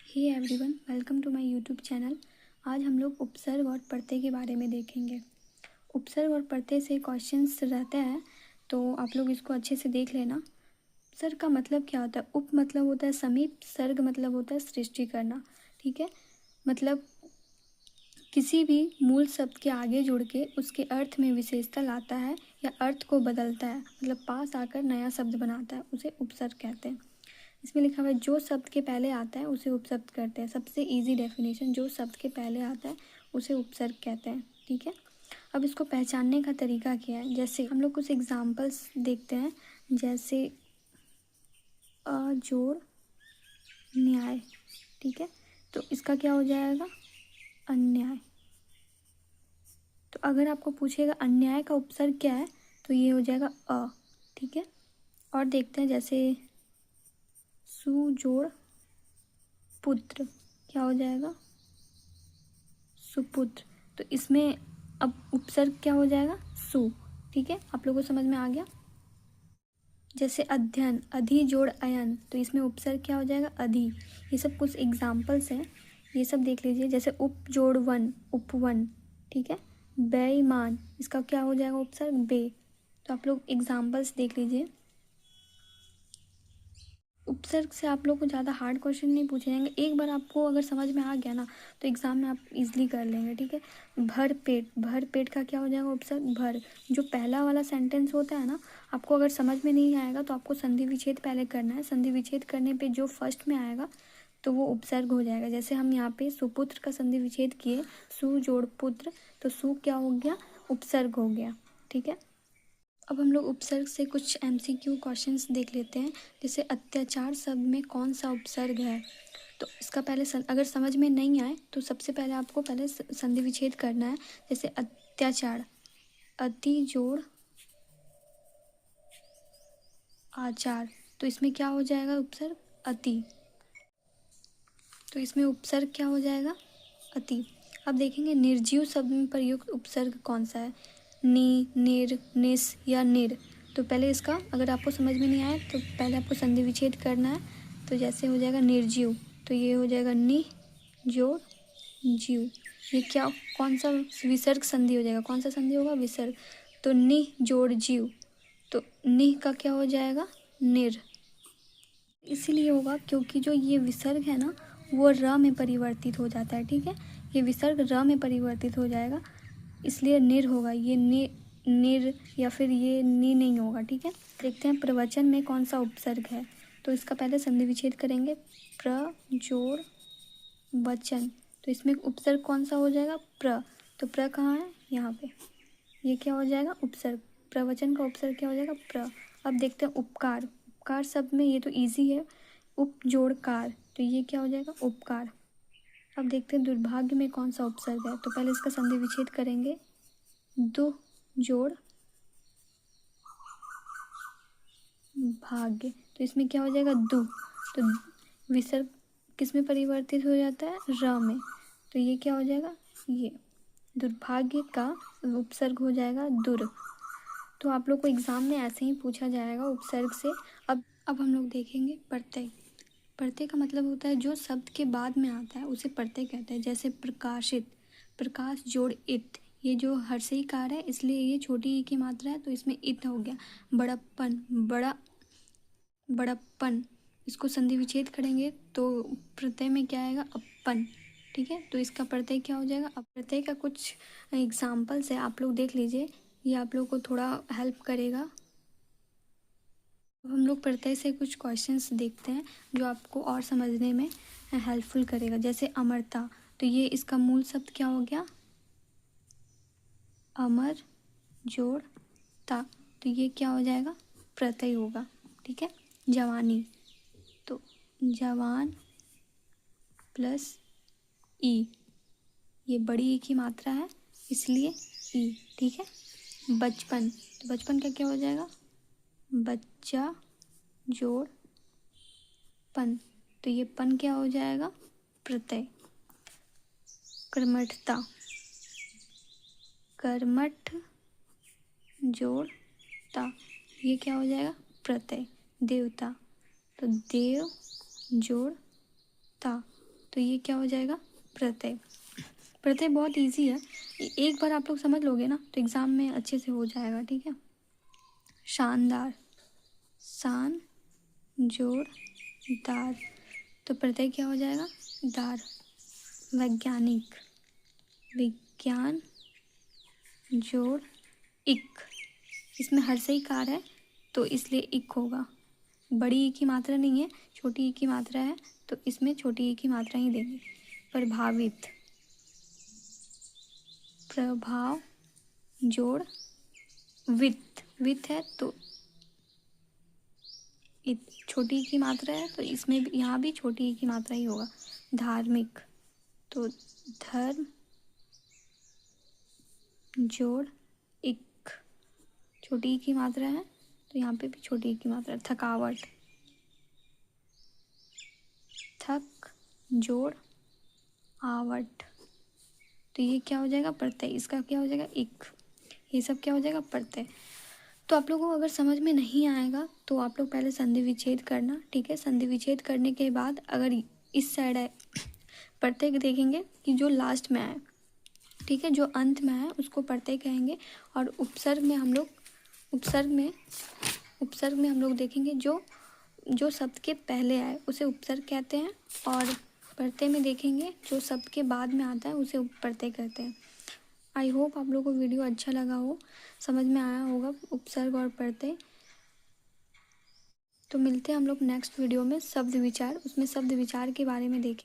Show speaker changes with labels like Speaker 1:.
Speaker 1: Hey everyone, welcome to my YouTube channel. आज हम लोग उपसर्ग और प्रत्यय के बारे में देखेंगे। उपसर्ग और प्रत्यय से क्वेश्चंस रहते हैं, तो आप लोग इसको अच्छे से देख लेना। उपसर्ग का मतलब क्या होता है? उप मतलब होता है समीप, सर्ग मतलब होता है सृष्टि करना। ठीक है, मतलब किसी भी मूल शब्द के आगे जुड़ के उसके अर्थ में विशेषता लाता है या अर्थ को बदलता है, मतलब पास आकर नया शब्द बनाता है, उसे उपसर्ग कहते हैं। इसमें लिखा हुआ है जो शब्द के पहले आता है उसे उपशब्द कहते हैं। सबसे इजी डेफिनेशन, जो शब्द के पहले आता है उसे उपसर्ग कहते हैं। ठीक है, अब इसको पहचानने का तरीका क्या है? जैसे हम लोग कुछ एग्जाम्पल्स देखते हैं, जैसे अजोड़ न्याय। ठीक है, तो इसका क्या हो जाएगा? अन्याय। तो अगर आपको पूछेगा अन्याय का उपसर्ग क्या है, तो ये हो जाएगा अ। ठीक है, और देखते हैं जैसे सुजोड़ पुत्र, क्या हो जाएगा? सुपुत्र। तो इसमें अब उपसर्ग क्या हो जाएगा? सु। ठीक है, आप लोगों को समझ में आ गया। जैसे अध्ययन, अधि जोड़ अयन, तो इसमें उपसर्ग क्या हो जाएगा? अधि। ये सब कुछ एग्जाम्पल्स हैं, ये सब देख लीजिए। जैसे उप जोड़ वन, उपवन। ठीक है, बेईमान, इसका क्या हो जाएगा? उपसर्ग बे। तो आप लोग एग्जाम्पल्स देख लीजिए। उपसर्ग से आप लोग को ज़्यादा हार्ड क्वेश्चन नहीं पूछे जाएंगे। एक बार आपको अगर समझ में आ गया ना, तो एग्ज़ाम में आप इजीली कर लेंगे। ठीक है, भर पेट, भर पेट का क्या हो जाएगा? उपसर्ग भर। जो पहला वाला सेंटेंस होता है ना, आपको अगर समझ में नहीं आएगा तो आपको संधि विच्छेद पहले करना है। संधि विच्छेद करने पे जो फर्स्ट में आएगा तो वो उपसर्ग हो जाएगा। जैसे हम यहाँ पे सुपुत्र का संधि विच्छेद किए, सु जोड़ पुत्र, तो सु क्या हो गया? उपसर्ग हो गया। ठीक है, अब हम लोग उपसर्ग से कुछ एमसीक्यू क्वेश्चंस देख लेते हैं। जैसे अत्याचार शब्द में कौन सा उपसर्ग है? तो इसका पहले अगर समझ में नहीं आए तो सबसे पहले आपको पहले संधि विच्छेद करना है। जैसे अत्याचार, अति जोड़ आचार, तो इसमें क्या हो जाएगा? उपसर्ग अति। तो इसमें उपसर्ग क्या हो जाएगा? अति। अब देखेंगे निर्जीव शब्द में प्रयुक्त उपसर्ग कौन सा है? नि, निर, निस या निर। तो पहले इसका अगर आपको समझ में नहीं आया तो पहले आपको संधि विच्छेद करना है। तो जैसे हो जाएगा निर्जीव, तो ये हो जाएगा नि जोड़ जीव। ये क्या, कौन सा विसर्ग संधि हो जाएगा? कौन सा संधि होगा? विसर्ग। तो नि जोड़ जीव, तो नि का क्या हो जाएगा? निर। इसीलिए होगा क्योंकि जो ये विसर्ग है ना, वो र में परिवर्तित हो जाता है। ठीक है, ये विसर्ग र में परिवर्तित हो जाएगा, इसलिए निर होगा। ये निर या फिर ये नि नहीं होगा। ठीक है, देखते हैं प्रवचन में कौन सा उपसर्ग है। तो इसका पहले संधि विच्छेद करेंगे। प्र जोड़ वचन, तो इसमें उपसर्ग कौन सा हो जाएगा? प्र। तो प्र कहाँ है? यहाँ पे। ये क्या हो जाएगा? उपसर्ग। प्रवचन का उपसर्ग क्या हो जाएगा? प्र। अब देखते हैं उपकार। उपकार शब्द में ये तो इजी है, उप जोड़ कार, तो ये क्या हो जाएगा? उपकार। अब देखते हैं दुर्भाग्य में कौन सा उपसर्ग है। तो पहले इसका संधि विच्छेद करेंगे। दु जोड़ भाग्य, तो इसमें क्या हो जाएगा? दु। तो विसर्ग किस में परिवर्तित हो जाता है? र में। तो ये क्या हो जाएगा? ये दुर्भाग्य का उपसर्ग हो जाएगा दुर। तो आप लोग को एग्जाम में ऐसे ही पूछा जाएगा उपसर्ग से। अब हम लोग देखेंगे प्रत्यय। प्रत्यय का मतलब होता है जो शब्द के बाद में आता है उसे प्रत्यय कहते हैं। जैसे प्रकाशित, प्रकाश जोड़ इत, ये जो हर्षई कार है इसलिए ये छोटी ई की मात्रा है, तो इसमें इत हो गया। बड़प्पन, बड़प्पन, इसको संधि विच्छेद करेंगे तो प्रत्यय में क्या आएगा? अपन। ठीक है, तो इसका प्रत्यय क्या हो जाएगा? अब प्रत्यय का कुछ एग्जाम्पल्स है, आप लोग देख लीजिए, ये आप लोग को थोड़ा हेल्प करेगा। अब हम लोग प्रत्यय से कुछ क्वेश्चंस देखते हैं जो आपको और समझने में हेल्पफुल करेगा। जैसे अमरता, तो ये इसका मूल शब्द क्या हो गया? अमर जोड़ ता, तो ये क्या हो जाएगा? प्रत्यय होगा। ठीक है, जवानी, तो जवान प्लस ई, ये बड़ी ई की मात्रा है इसलिए ई। ठीक है, बचपन, तो बचपन का क्या हो जाएगा? बच्चा जोड़ पन, तो ये पन क्या हो जाएगा? प्रत्यय। कर्मठता, कर्मठ जोड़ ता, ये क्या हो जाएगा? प्रत्यय। देवता, तो देव जोड़ ता, तो ये क्या हो जाएगा, प्रत्यय। प्रत्यय बहुत इजी है, एक बार आप लोग समझ लोगे ना तो एग्ज़ाम में अच्छे से हो जाएगा, ठीक है। शानदार, शान जोड़ दार, तो प्रत्यय क्या हो जाएगा, दार। वैज्ञानिक, विज्ञान जोड़ इक, इसमें हर्षई कार है तो इसलिए इक होगा। बड़ी ई की मात्रा नहीं है, छोटी ई की मात्रा है, तो इसमें छोटी ई की मात्रा ही देंगे। प्रभावित, प्रभाव जोड़ वित्त, वित्त है तो छोटी ई की मात्रा है तो इसमें भी, यहाँ भी छोटी ई की मात्रा ही होगा। धार्मिक, तो धर्म जोड़ इक, छोटी ई की मात्रा है तो यहाँ पे भी छोटी ई की मात्रा है। थकावट, थक जोड़ आवट, तो ये क्या हो जाएगा, प्रत्यय। इसका क्या हो जाएगा, इक। ये सब क्या हो जाएगा, प्रत्यय। तो आप लोगों को अगर समझ में नहीं आएगा तो आप लोग पहले संधि विच्छेद करना, ठीक है। संधि विच्छेद करने के बाद अगर इस साइड है प्रत्यय देखेंगे कि जो लास्ट में आए, ठीक है, जो अंत में आए उसको प्रत्यय कहेंगे। और उपसर्ग में हम लोग देखेंगे जो शब्द के पहले आए उसे उपसर्ग कहते हैं, और प्रत्यय में देखेंगे जो शब्द के बाद में आता है उसे प्रत्यय कहते हैं। आई होप आप लोगों को वीडियो अच्छा लगा हो, समझ में आया होगा उपसर्ग और प्रत्यय। तो मिलते हैं हम लोग नेक्स्ट वीडियो में शब्द विचार, उसमें शब्द विचार के बारे में देखें।